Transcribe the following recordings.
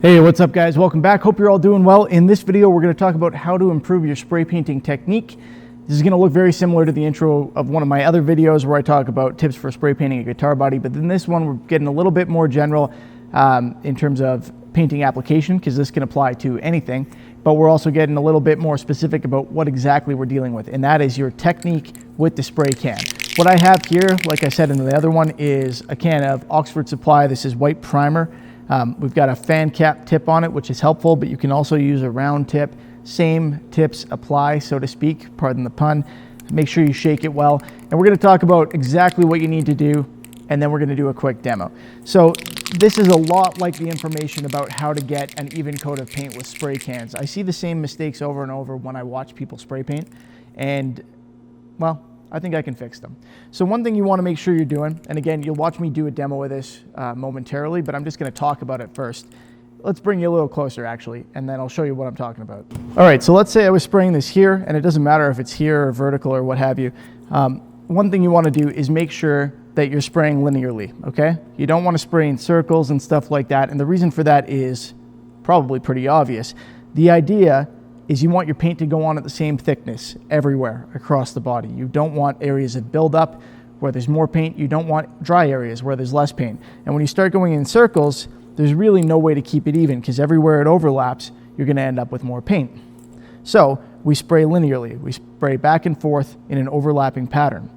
Hey, what's up guys? Welcome back. Hope you're all doing well. In this video, we're going to talk about how to improve your spray painting technique. This is going to look very similar to the intro of one of my other videos where I talk about tips for spray painting a guitar body, but in this one, we're getting a little bit more general in terms of painting application, because this can apply to anything, but we're also getting a little bit more specific about what exactly we're dealing with, and that is your technique with the spray can. What I have here, like I said in the other one, is a can of Oxford Supply. This is white primer. We've got a fan cap tip on it, which is helpful, but you can also use a round tip. Same tips apply, so to speak, pardon the pun. Make sure you shake it well. And we're gonna talk about exactly what you need to do, and then we're gonna do a quick demo. So this is a lot like the information about how to get an even coat of paint with spray cans. I see the same mistakes over and over when I watch people spray paint, and well, I think I can fix them. So one thing you want to make sure you're doing, and again, you'll watch me do a demo of this momentarily, but I'm just going to talk about it first. Let's bring you a little closer actually, and then I'll show you what I'm talking about. All right, so let's say I was spraying this here, and it doesn't matter if it's here or vertical or what have you. One thing you want to do is make sure that you're spraying linearly, okay? You don't want to spray in circles and stuff like that, and the reason for that is probably pretty obvious. The idea is you want your paint to go on at the same thickness everywhere across the body. You don't want areas of buildup where there's more paint. You don't want dry areas where there's less paint. And when you start going in circles, there's really no way to keep it even, because everywhere it overlaps, you're gonna end up with more paint. So we spray linearly. We spray back and forth in an overlapping pattern.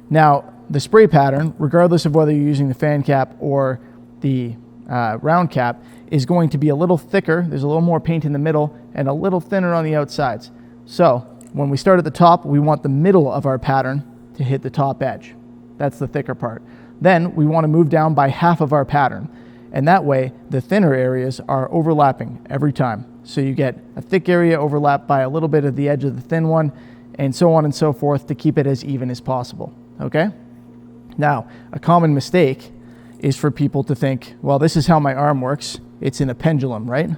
Now, the spray pattern, regardless of whether you're using the fan cap or the round cap, is going to be a little thicker. There's a little more paint in the middle and a little thinner on the outsides. So when we start at the top, we want the middle of our pattern to hit the top edge. That's the thicker part. Then we want to move down by half of our pattern. And that way, the thinner areas are overlapping every time. So you get a thick area overlapped by a little bit of the edge of the thin one, and so on and so forth to keep it as even as possible, okay? Now, a common mistake is for people to think, well, this is how my arm works. It's in a pendulum, right?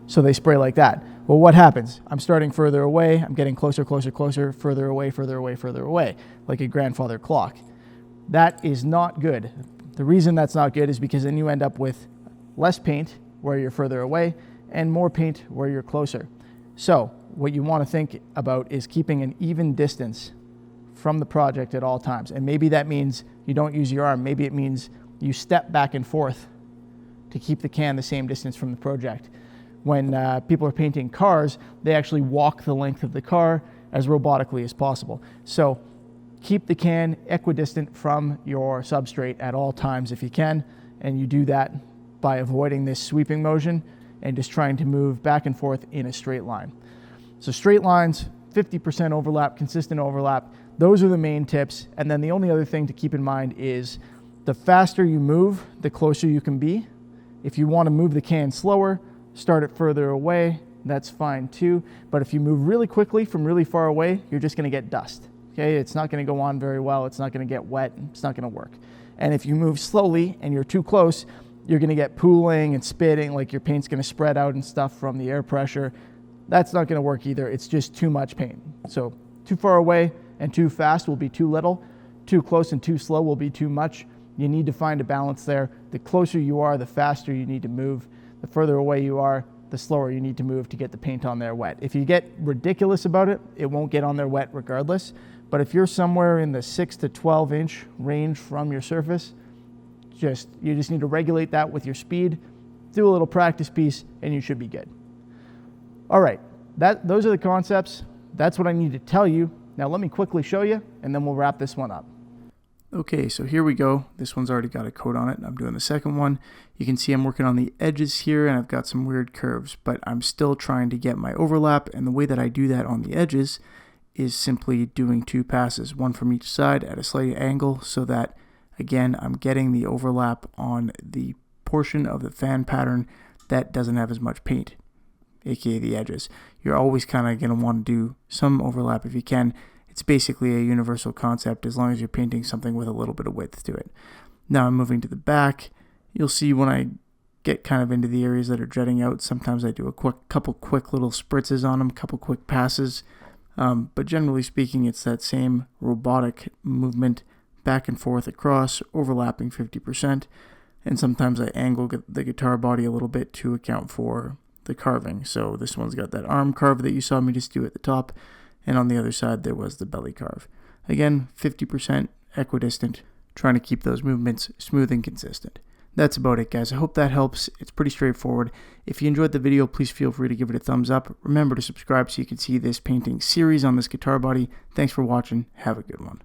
So they spray like that. Well, what happens? I'm starting further away. I'm getting closer, closer, closer, further away, further away, further away, like a grandfather clock. That is not good. The reason that's not good is because then you end up with less paint where you're further away and more paint where you're closer. So what you want to think about is keeping an even distance from the project at all times. And maybe that means you don't use your arm. Maybe it means you step back and forth to keep the can the same distance from the project. When people are painting cars, they actually walk the length of the car as robotically as possible. So keep the can equidistant from your substrate at all times if you can, and you do that by avoiding this sweeping motion and just trying to move back and forth in a straight line. So straight lines, 50% overlap, consistent overlap, those are the main tips. And then the only other thing to keep in mind is the faster you move, the closer you can be. If you want to move the can slower, start it further away, that's fine too. But if you move really quickly from really far away, you're just going to get dust. Okay, it's not going to go on very well. It's not going to get wet. It's not going to work. And if you move slowly and you're too close, you're going to get pooling and spitting, like your paint's going to spread out and stuff from the air pressure. That's not going to work either. It's just too much paint. So too far away and too fast will be too little. Too close and too slow will be too much. You need to find a balance there. The closer you are, the faster you need to move. The further away you are, the slower you need to move to get the paint on there wet. If you get ridiculous about it, it won't get on there wet regardless. But if you're somewhere in the 6 to 12 inch range from your surface, you just need to regulate that with your speed, do a little practice piece, and you should be good. All right, those are the concepts. That's what I need to tell you. Now let me quickly show you, and then we'll wrap this one up. Okay, so here we go. This one's already got a coat on it. I'm doing the second one. You can see I'm working on the edges here, and I've got some weird curves, but I'm still trying to get my overlap, and the way that I do that on the edges is simply doing two passes, one from each side at a slight angle, so that, again, I'm getting the overlap on the portion of the fan pattern that doesn't have as much paint, aka the edges. You're always kind of going to want to do some overlap if you can. It's basically a universal concept as long as you're painting something with a little bit of width to it. Now I'm moving to the back. You'll see when I get kind of into the areas that are jutting out, sometimes I do a couple quick little spritzes on them, couple quick passes. But generally speaking, it's that same robotic movement back and forth across, overlapping 50%. and sometimes I angle the guitar body a little bit to account for the carving. So this one's got that arm carve that you saw me just do at the top, and on the other side there was the belly carve. Again, 50% equidistant, trying to keep those movements smooth and consistent. That's about it, guys. I hope that helps. It's pretty straightforward. If you enjoyed the video, please feel free to give it a thumbs up. Remember to subscribe so you can see this painting series on this guitar body. Thanks for watching. Have a good one.